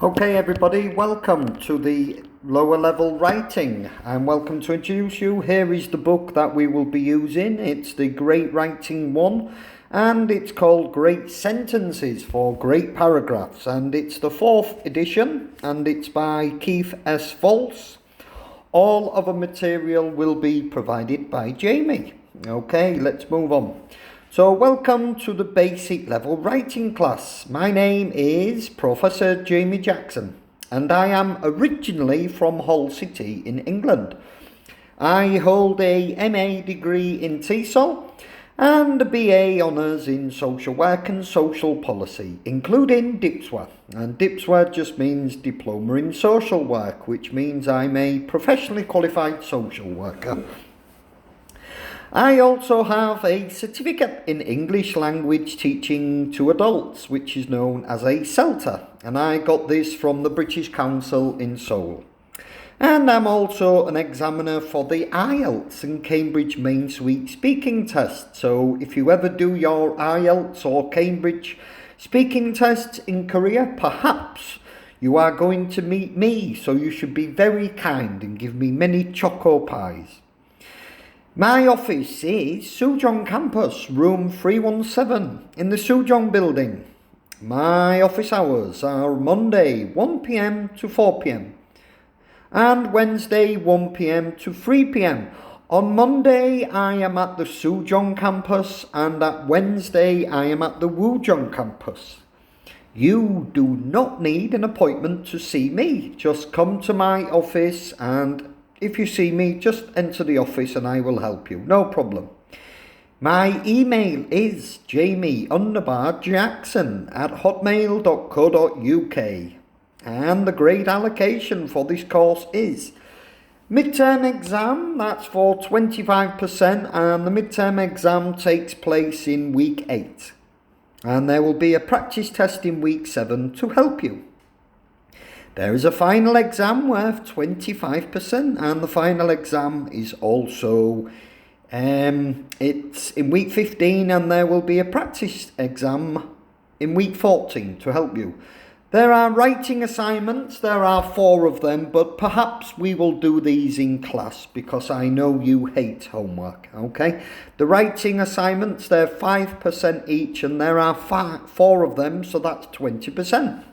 Okay everybody, welcome to the lower level writing and welcome to introduce you. Here is the book that we will be using. It's the Great Writing one and it's called Great Sentences for Great Paragraphs, and it's the 4th edition and it's by Keith S. False. All other material will be provided by Jamie. Okay, let's move on. So welcome to the basic level writing class. My name is Professor Jamie Jackson and I am originally from Hull City in England. I hold a MA degree in TESOL and a BA Honours in Social Work and Social Policy, including DIPSWA. And DIPSWA just means Diploma in Social Work, which means I'm a professionally qualified social worker. I also have a certificate in English language teaching to adults, which is known as a CELTA, and I got this from the British Council in Seoul. And I'm also an examiner for the IELTS and Cambridge Main Suite speaking test. So if you ever do your IELTS or Cambridge speaking tests in Korea, perhaps you are going to meet me, so you should be very kind and give me many choco pies. My office is Sujong Campus, room 317 in the Sujong building. My office hours are Monday 1 p.m. to 4 p.m. and Wednesday 1 p.m. to 3 p.m. On Monday I am at the Sujong Campus and at Wednesday I am at the Wujong Campus. You do not need an appointment to see me. Just come to my office, and if you see me, just enter the office and I will help you. No problem. My email is jamie_jackson@hotmail.co.uk. And the grade allocation for this course is midterm exam, that's for 25%, and the midterm exam takes place in week 8. And there will be a practice test in week 7 to help you. There is a final exam worth 25%, and the final exam is also it's in week 15, and there will be a practice exam in week 14 to help you. There are writing assignments, there are 4 of them, but perhaps we will do these in class because I know you hate homework, okay? The writing assignments, they're 5% each, and there are 4 of them, so that's 20%.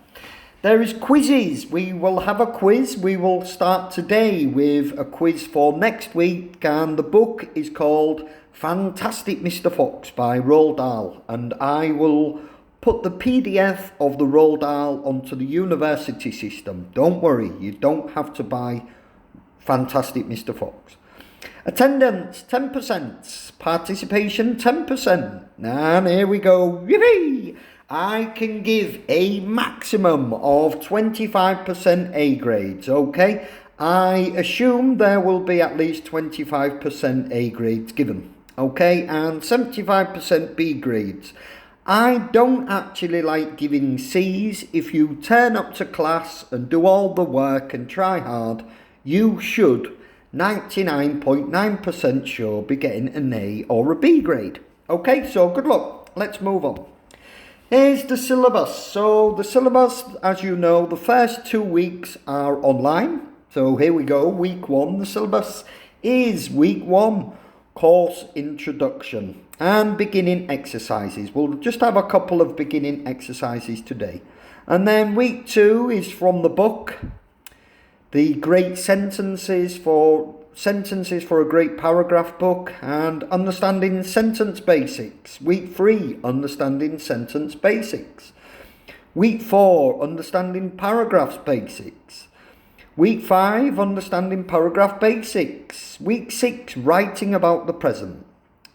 There is quizzes. We will have a quiz. We will start today with a quiz for next week, and the book is called Fantastic Mr. Fox by Roald Dahl, and I will put the PDF of the Roald Dahl onto the university system. Don't worry, you don't have to buy Fantastic Mr. Fox. Attendance 10%, participation 10%, and here we go. Yippee! I can give a maximum of 25% A grades, okay? I assume there will be at least 25% A grades given, okay? And 75% B grades. I don't actually like giving C's. If you turn up to class and do all the work and try hard, you should 99.9% sure be getting an A or a B grade. Okay, so good luck. Let's move on. Here's the syllabus. So the syllabus, as you know, the first 2 weeks are online. So here we go, week 1. The syllabus is week 1, course introduction and beginning exercises. We'll just have a couple of beginning exercises today. And then week 2 is from the book, the Great Sentences for a Great Paragraph book, and Understanding Sentence Basics. Week 3, Understanding Sentence Basics. Week 4, Understanding Paragraphs Basics. Week 5, Understanding Paragraph Basics. Week 6, Writing About the Present.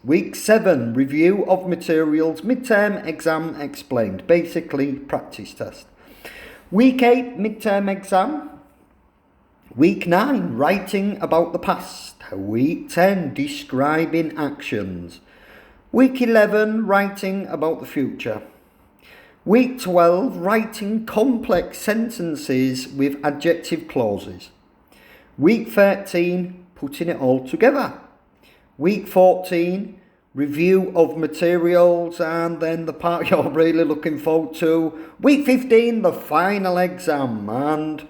Week 7, Review of Materials, Midterm Exam Explained, basically practice test. Week 8, Midterm Exam. Week 9, Writing About the Past. Week 10, Describing Actions. Week 11, Writing About the Future. Week 12, Writing Complex Sentences with Adjective Clauses. Week 13, Putting It All Together. Week 14, review of materials, and then the part you're really looking forward to, week 15, the final exam, and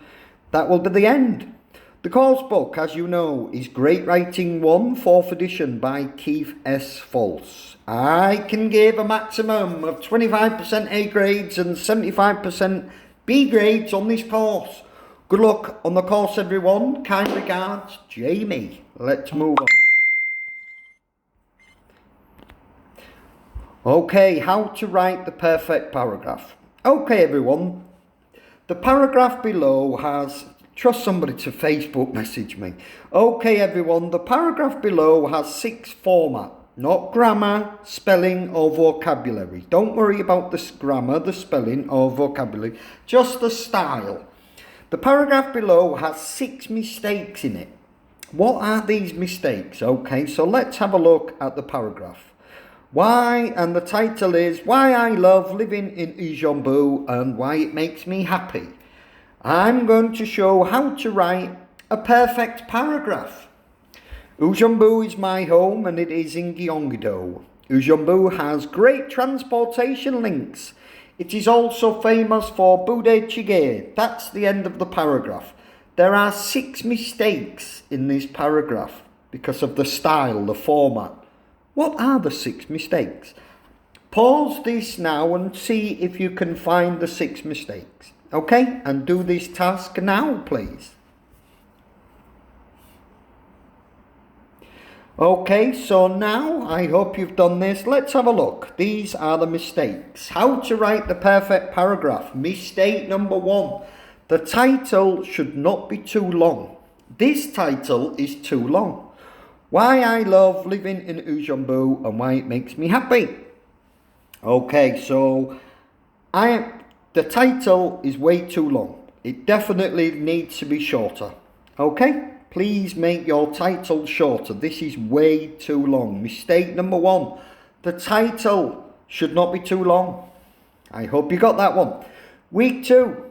that will be the end. The course book, as you know, is Great Writing 1, 4th edition by Keith S. False. I can give a maximum of 25% A grades and 75% B grades on this course. Good luck on the course, everyone. Kind regards, Jamie. Let's move on. Okay, how to write the perfect paragraph. Okay, everyone. The paragraph below has... Trust somebody to Facebook message me. Okay, everyone, the paragraph below has 6 format. Not grammar, spelling or vocabulary. Don't worry about the grammar, the spelling or vocabulary. Just the style. The paragraph below has 6 mistakes in it. What are these mistakes? Okay, so let's have a look at the paragraph. Why, and the title is Why I Love Living in Ujumbu and Why It Makes Me Happy. I'm going to show how to write a perfect paragraph. Ujumbu is my home and it is in Gyeonggi-do. Ujumbu has great transportation links. It is also famous for budae-jjigae. That's the end of the paragraph. There are 6 mistakes in this paragraph because of the style, the format. What are the 6 mistakes? Pause this now and see if you can find the 6 mistakes. Okay, and do this task now, please. Okay, so now I hope you've done this. Let's have a look. These are the mistakes. How to write the perfect paragraph. Mistake number 1. The title should not be too long. This title is too long. Why I love living in Ujumbu and why it makes me happy. Okay, so the title is way too long. It definitely needs to be shorter. Okay? Please make your title shorter. This is way too long. Mistake number 1. The title should not be too long. I hope you got that one. Week 2.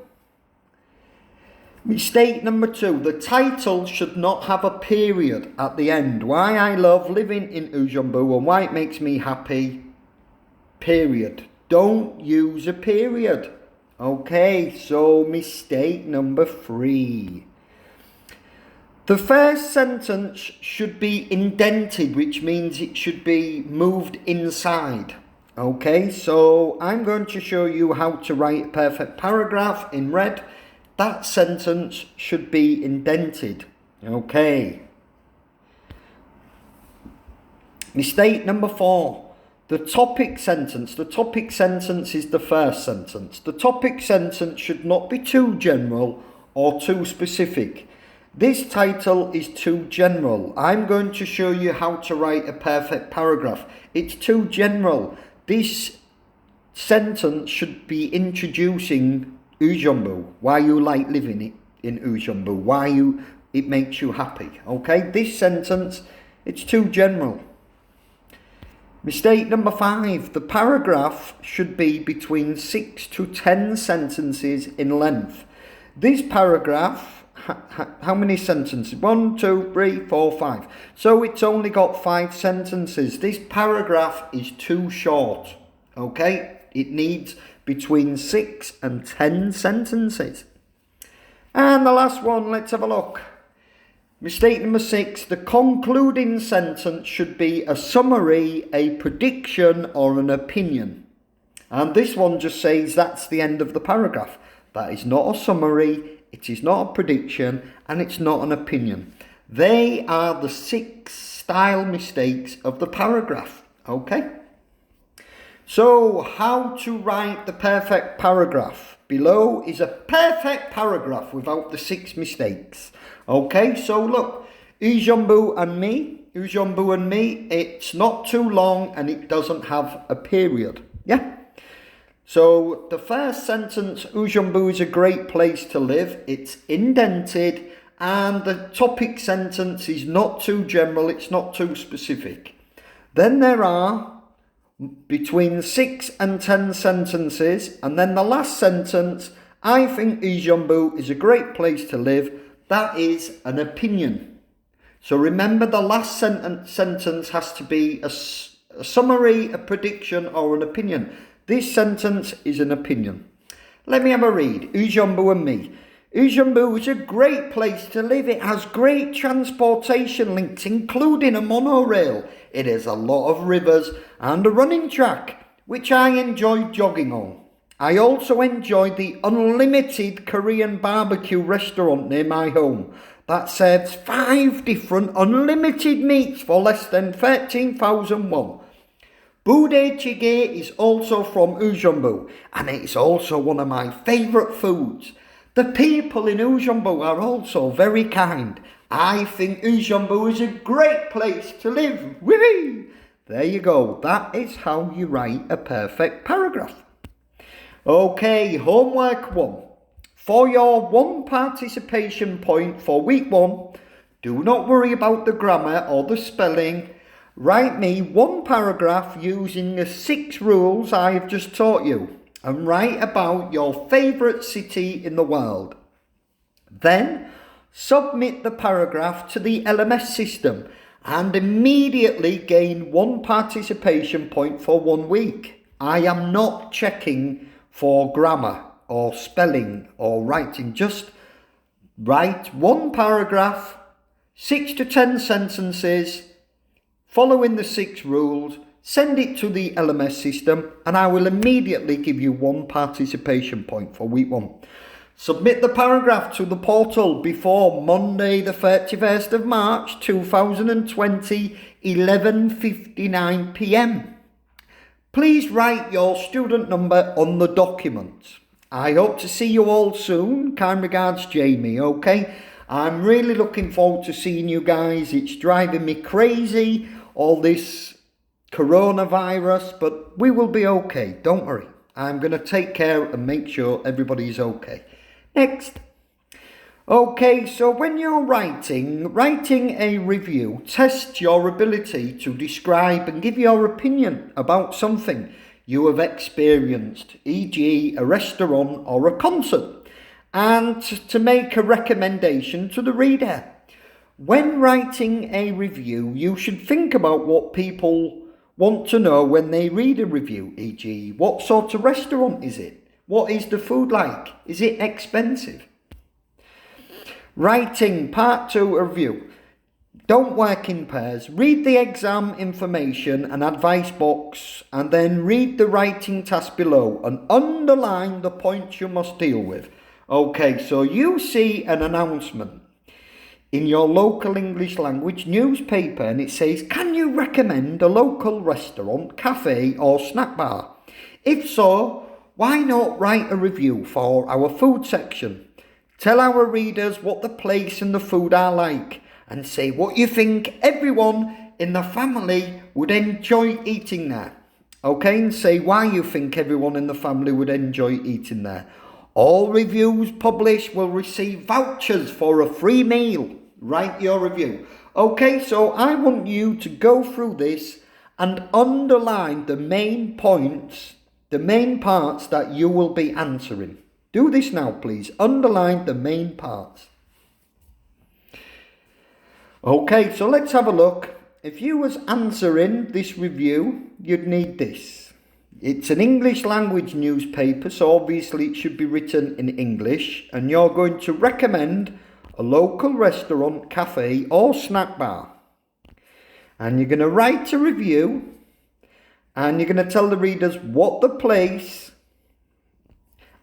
Mistake number 2. The title should not have a period at the end. Why I love living in Ujumbu and why it makes me happy. Period. Don't use a period. Okay, so mistake number 3. The first sentence should be indented, which means it should be moved inside. Okay, so I'm going to show you how to write a perfect paragraph in red. That sentence should be indented. Okay. Mistake number 4. The topic sentence. The topic sentence is the first sentence. The topic sentence should not be too general or too specific. This title is too general. I'm going to show you how to write a perfect paragraph. It's too general. This sentence should be introducing Ujumbu, why you like living in Ujumbu, why it makes you happy. Okay, this sentence, it's too general. Mistake number 5. The paragraph should be between 6 to 10 sentences in length. This paragraph, how many sentences? 1, 2, 3, 4, 5. So it's only got 5 sentences. This paragraph is too short. Okay? It needs between 6 and 10 sentences. And the last one, let's have a look. Mistake number 6, the concluding sentence should be a summary, a prediction or an opinion. And this one just says that's the end of the paragraph. That is not a summary, it is not a prediction, and it's not an opinion. They are the 6 style mistakes of the paragraph. Okay? So, how to write the perfect paragraph. Below is a perfect paragraph without the 6 mistakes. Okay, so look, Ujumbu and me, it's not too long and it doesn't have a period. Yeah? So the first sentence, Ujumbu is a great place to live. It's indented, and the topic sentence is not too general, it's not too specific. Then there are between 6 and 10 sentences, and then the last sentence, I think Ujumbu is a great place to live. That is an opinion. So remember, the last sentence has to be A summary, a prediction, or an opinion. This sentence is an opinion. Let me have a read. Ujumbu and me. Ujumbu is a great place to live. It has great transportation links, including a monorail. It has a lot of rivers and a running track, which I enjoy jogging on. I also enjoy the Unlimited Korean barbecue restaurant near my home that serves 5 different unlimited meats for less than 13,000 won. Budae jjigae is also from Ujumbu, and it's also one of my favourite foods. The people in Ujumbu are also very kind. I think Ujumbu is a great place to live. Whee! There you go. That is how you write a perfect paragraph. Okay, homework 1. For your 1 participation point for week 1, do not worry about the grammar or the spelling. Write me 1 paragraph using the 6 rules I have just taught you, and write about your favourite city in the world. Then submit the paragraph to the LMS system and immediately gain 1 participation point for 1 week. I am not checking for grammar or spelling or writing. Just write 1 paragraph, 6 to 10 sentences, following the 6 rules, send it to the LMS system, and I will immediately give you 1 participation point for week 1. Submit the paragraph to the portal before Monday the 31st of March 2020, 11:59 p.m. Please write your student number on the document. I hope to see you all soon. Kind regards, Jamie, okay? I'm really looking forward to seeing you guys. It's driving me crazy, all this coronavirus, but we will be okay. Don't worry. I'm going to take care and make sure everybody's okay. Next. Okay, so when you're writing a review tests your ability to describe and give your opinion about something you have experienced, e.g. a restaurant or a concert, and to make a recommendation to the reader. When writing a review, you should think about what people want to know when they read a review, e.g. what sort of restaurant is it? What is the food like? Is it expensive? Writing part 2 review. Don't work in pairs. Read the exam information and advice box, and then read the writing task below and underline the points you must deal with. Okay, so you see an announcement in your local English language newspaper and it says, can you recommend a local restaurant, cafe or snack bar? If so, why not write a review for our food section? Tell our readers what the place and the food are like, and say what you think everyone in the family would enjoy eating there. Okay, and say why you think everyone in the family would enjoy eating there. All reviews published will receive vouchers for a free meal. Write your review. Okay, so I want you to go through this and underline the main points, the main parts that you will be answering. Do this now, please. Underline the main parts. Okay, so let's have a look. If you was answering this review, you'd need this. It's an English language newspaper, so obviously it should be written in English, and you're going to recommend a local restaurant, cafe or snack bar. And you're going to write a review, and you're going to tell the readers what the place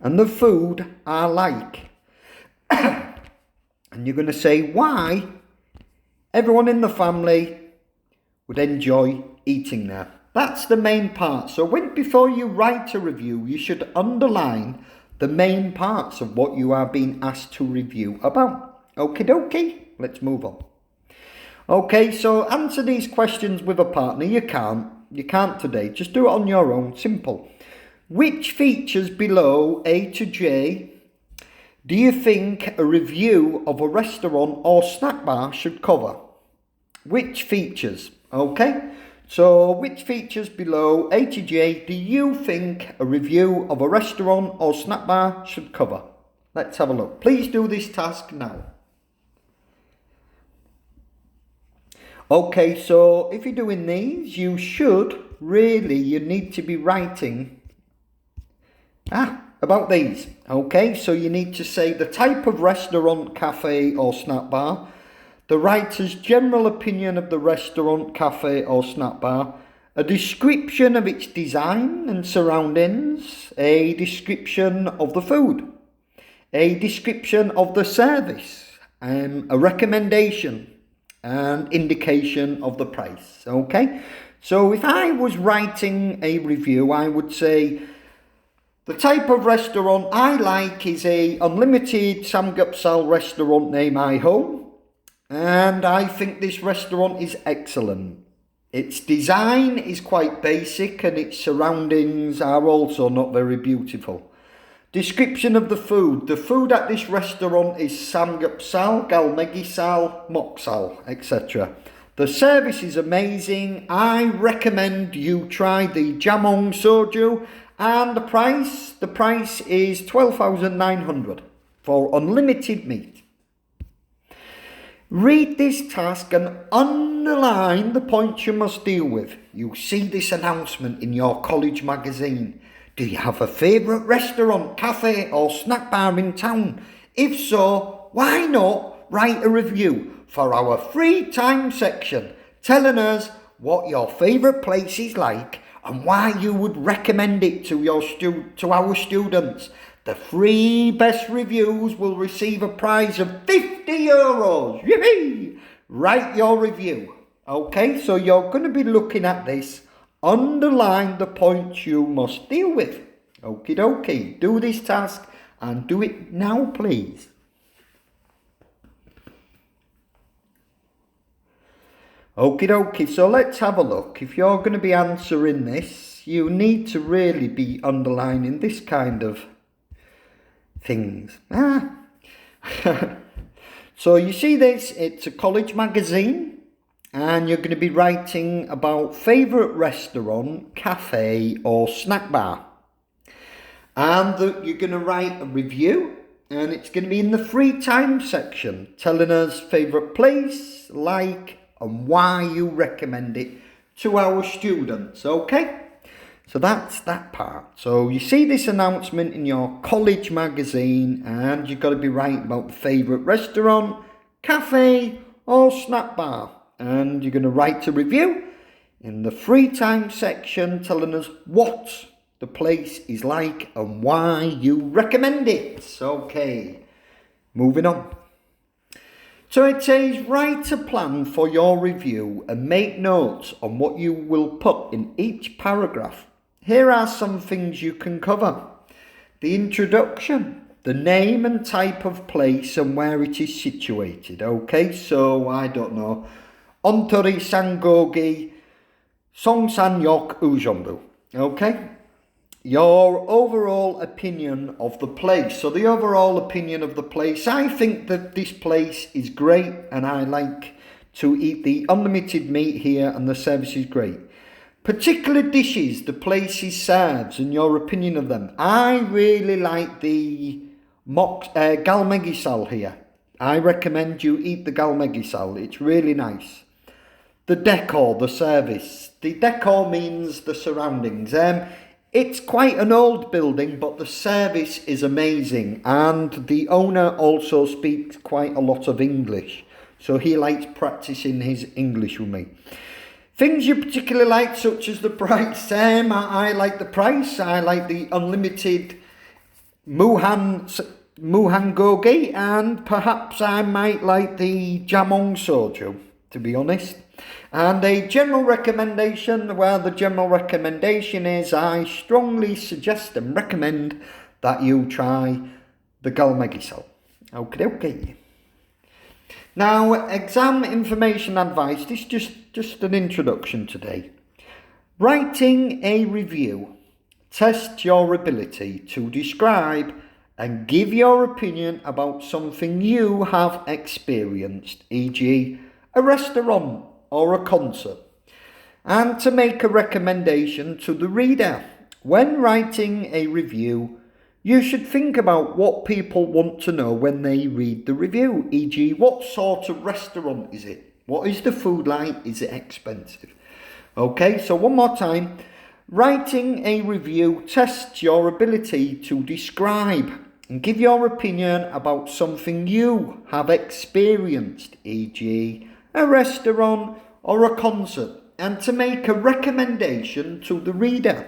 and the food are like. And you're going to say why everyone in the family would enjoy eating there. That's the main part. So before you write a review, you should underline the main parts of what you are being asked to review about. Okie dokie, let's move on. Okay, so answer these questions with a partner. You can't today. Just do it on your own, simple. Which features below A to J do you think a review of a restaurant or snack bar should cover? Which features? Okay, so which features below A to J do you think a review of a restaurant or snack bar should cover? Let's have a look. Please do this task now. Okay, so if you're doing these, you need to be writing about these. Okay, so you need to say the type of restaurant, cafe or snack bar, the writer's general opinion of the restaurant, cafe or snack bar, a description of its design and surroundings, a description of the food, a description of the service, a recommendation, and indication of the price. Okay, so if I was writing a review, I would say the type of restaurant I like is a unlimited samgyeopsal restaurant near my home, and I think this restaurant is excellent. Its design is quite basic and its surroundings are also not very beautiful. Description of the food. The food at this restaurant is samgyeopsal, galmegisal, moksal, etc. The service is amazing. I recommend you try the jamong soju. And the price is 12,900 for unlimited meat. Read this task and underline the points you must deal with. You see this announcement in your college magazine. Do you have a favourite restaurant, cafe or snack bar in town? If so, why not write a review for our free time section telling us what your favourite place is like and why you would recommend it to our students. The 3 best reviews will receive a prize of €50. Yippee! Write your review. Okay, so you're going to be looking at this. Underline the points you must deal with. Okie dokie. Do this task and do it now, please. Okie dokie, so let's have a look. If you're going to be answering this, you need to really be underlining this kind of things. So you see this, it's a college magazine, and you're going to be writing about favourite restaurant, cafe or snack bar. And you're going to write a review, and it's going to be in the free time section, telling us favourite place, like, and why you recommend it to our students. Okay, so that's that part. So you see this announcement in your college magazine, and you've got to be writing about the favourite restaurant, cafe or snack bar, and you're going to write a review in the free time section telling us what the place is like and why you recommend it. Okay, moving on. So it says, write a plan for your review and make notes on what you will put in each paragraph. Here are some things you can cover. The introduction, the name and type of place and where it is situated. Okay, so I don't know. Ontori Sangogi Songsanyok Ujombu. Okay. Your overall opinion of the place. So the overall opinion of the place, I think that this place is great and I like to eat the unlimited meat here and the service is great. Particular dishes the place serves and your opinion of them. I really like the galmegisal here. I recommend you eat the galmegisal. It's really nice. The decor, the service. The decor means the surroundings. It's quite an old building, but the service is amazing, and the owner also speaks quite a lot of English, so he likes practicing his English with me. Things you particularly like, such as the price. I like the price. I like the unlimited Muhangogi, and perhaps I might like the Jamong Soju, to be honest. And a general recommendation, well, the general recommendation is I strongly suggest and recommend that you try the galmegisal. Okay. Now, exam information advice. This is just an introduction today. Writing a review. Test your ability to describe and give your opinion about something you have experienced, e.g., a restaurant or a concert, and to make a recommendation to the reader. When writing a review, you should think about what people want to know when they read the review, e.g., what sort of restaurant is it? What is the food like? Is it expensive? Okay, so one more time. Writing a review tests your ability to describe and give your opinion about something you have experienced, e.g., a restaurant or a concert, and to make a recommendation to the reader.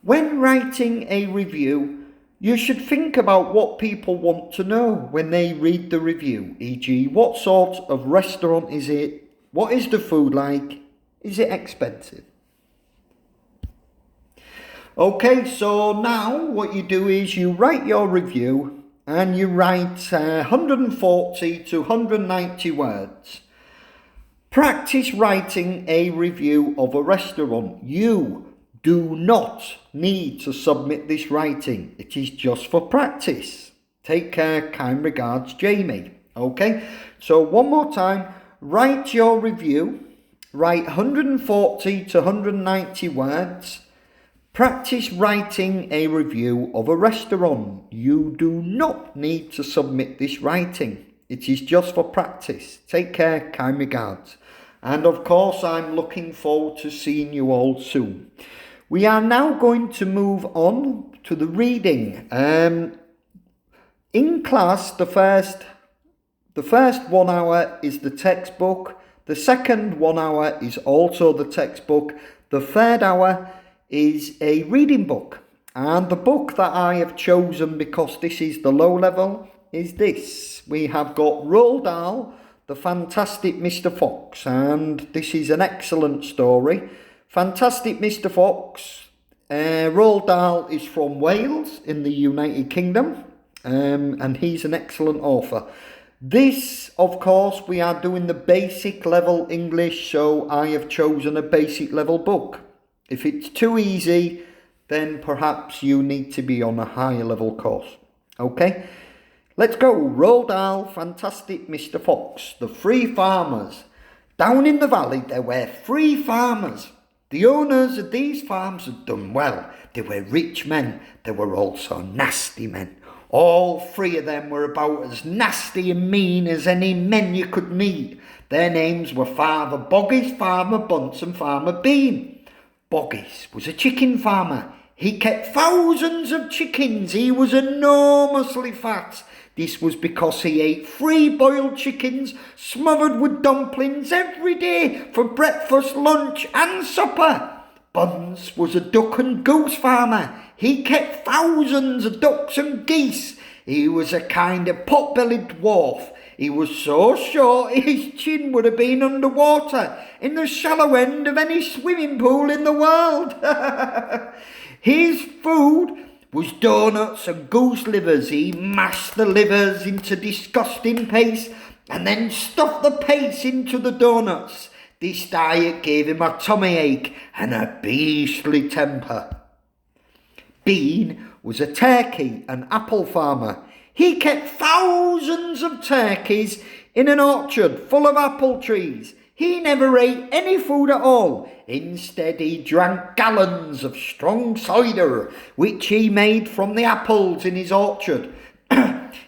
When writing a review, you should think about what people want to know when they read the review, e.g., what sort of restaurant is it? What is the food like? Is it expensive? Okay, so now what you do is you write your review and you write 140 to 190 words. Practice writing a review of a restaurant. You do not need to submit this writing. It is just for practice. Take care, kind regards, Jamie. Okay, so one more time, write your review. Write 140 to 190 words. Practice writing a review of a restaurant. You do not need to submit this writing. It is just for practice. Take care, kind regards. And of course, I'm looking forward to seeing you all soon. We are now going to move on to the reading. In class, the first 1 hour is the textbook. The second 1 hour is also the textbook. The third hour is a reading book. And the book that I have chosen, because this is the low level, is this. We have got Roald Dahl, The Fantastic Mr. Fox. And this is an excellent story. Fantastic Mr. Fox. Roald Dahl is from Wales in the United Kingdom. And he's an excellent author. This, of course, we are doing the basic level English, so I have chosen a basic level book. If it's too easy, then perhaps you need to be on a higher level course. Okay, let's go. Roald Dahl, Fantastic Mr. Fox. The Three Farmers. Down in the valley there were 3 farmers. The owners of these farms had done well. They were rich men. They were also nasty men. All 3 of them were about as nasty and mean as any men you could meet. Their names were Father Boggis, Farmer Bunce and Farmer Bean. Boggis was a chicken farmer. He kept thousands of chickens. He was enormously fat. This was because he ate 3 boiled chickens smothered with dumplings every day for breakfast, lunch and supper. Bunce was a duck and goose farmer. He kept thousands of ducks and geese. He was a kind of pot-bellied dwarf. He was so short his chin would have been underwater in the shallow end of any swimming pool in the world. His food was donuts and goose livers. He mashed the livers into disgusting paste and then stuffed the paste into the donuts. This diet gave him a tummy ache and a beastly temper. Bean was a turkey and apple farmer. He kept thousands of turkeys in an orchard full of apple trees. He never ate any food at all. Instead, he drank gallons of strong cider, which he made from the apples in his orchard.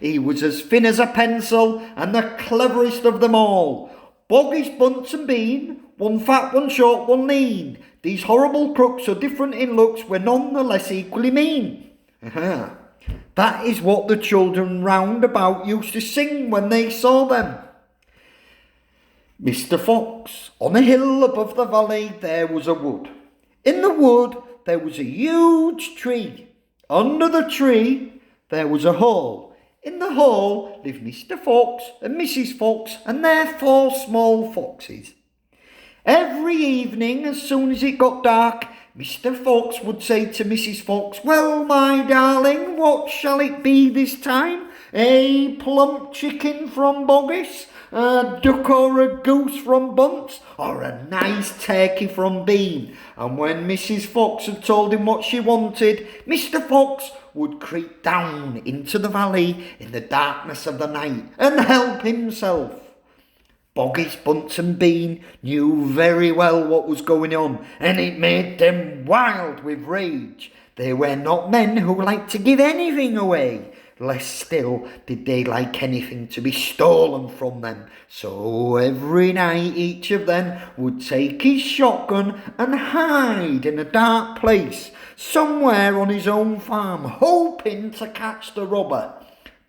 He was as thin as a pencil and the cleverest of them all. Boggis, Bunce and Bean, one fat, one short, one lean. These horrible crooks, so different in looks, were none the less equally mean. That is what the children round about used to sing when they saw them. Mr. Fox, on a hill above the valley there was a wood. In the wood there was a huge tree. Under the tree there was a hole. In the hole lived Mr. Fox and Mrs. Fox and their 4 small foxes. Every evening, as soon as it got dark, Mr. Fox would say to Mrs. Fox, "Well, my darling, what shall it be this time? A plump chicken from Boggis, a duck or a goose from Bunce, or a nice turkey from Bean?" And when Mrs. Fox had told him what she wanted, Mr. Fox would creep down into the valley in the darkness of the night and help himself. Boggis, Bunce and Bean knew very well what was going on, and it made them wild with rage. They were not men who liked to give anything away. Less still did they like anything to be stolen from them. So every night each of them would take his shotgun and hide in a dark place somewhere on his own farm, hoping to catch the robber.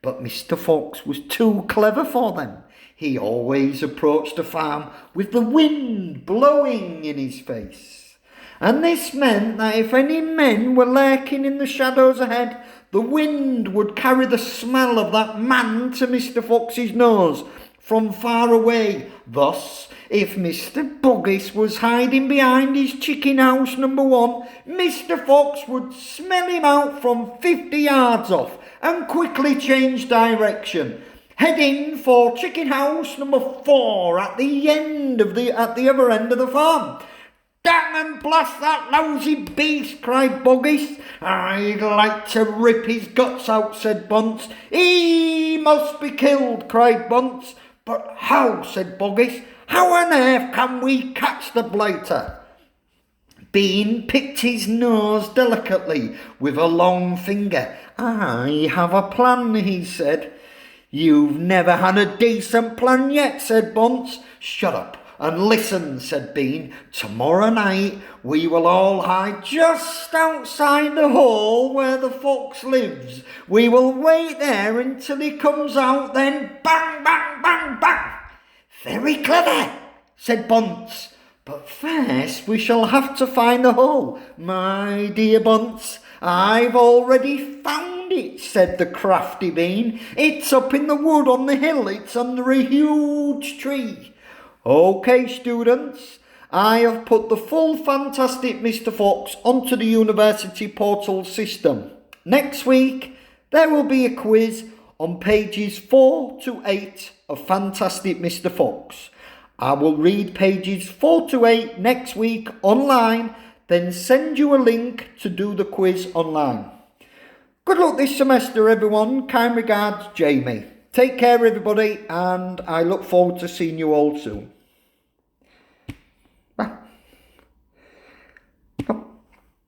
But Mr. Fox was too clever for them. He always approached the farm with the wind blowing in his face. And this meant that if any men were lurking in the shadows ahead, the wind would carry the smell of that man to Mr. Fox's nose from far away. Thus, if Mr. Buggis was hiding behind his chicken house number 1, Mr. Fox would smell him out from 50 yards off and quickly change direction, heading for chicken house number 4 at the other end of the farm. "Damn and blast that lousy beast!" cried Buggis. "I'd like to rip his guts out," said Bunce. "He must be killed," cried Bunce. "But how?" said Buggis. "How on earth can we catch the blighter?" Bean picked his nose delicately with a long finger. "I have a plan," he said. "You've never had a decent plan yet," said Bunce. "Shut up and listen," said Bean. "Tomorrow night we will all hide just outside the hole where the fox lives. We will wait there until he comes out, then bang, bang, bang, bang." "Very clever," said Bunce. "But first we shall have to find the hole." "My dear Bunce, I've already found it," said the crafty Bean. "It's up in the wood on the hill. It's under a huge tree." "OK, students, I have put the full Fantastic Mr. Fox onto the University Portal system. Next week, there will be a quiz on pages 4 to 8 of Fantastic Mr. Fox. I will read pages 4 to 8 next week online, then send you a link to do the quiz online. Good luck this semester, everyone. Kind regards, Jamie. Take care, everybody, and I look forward to seeing you all soon.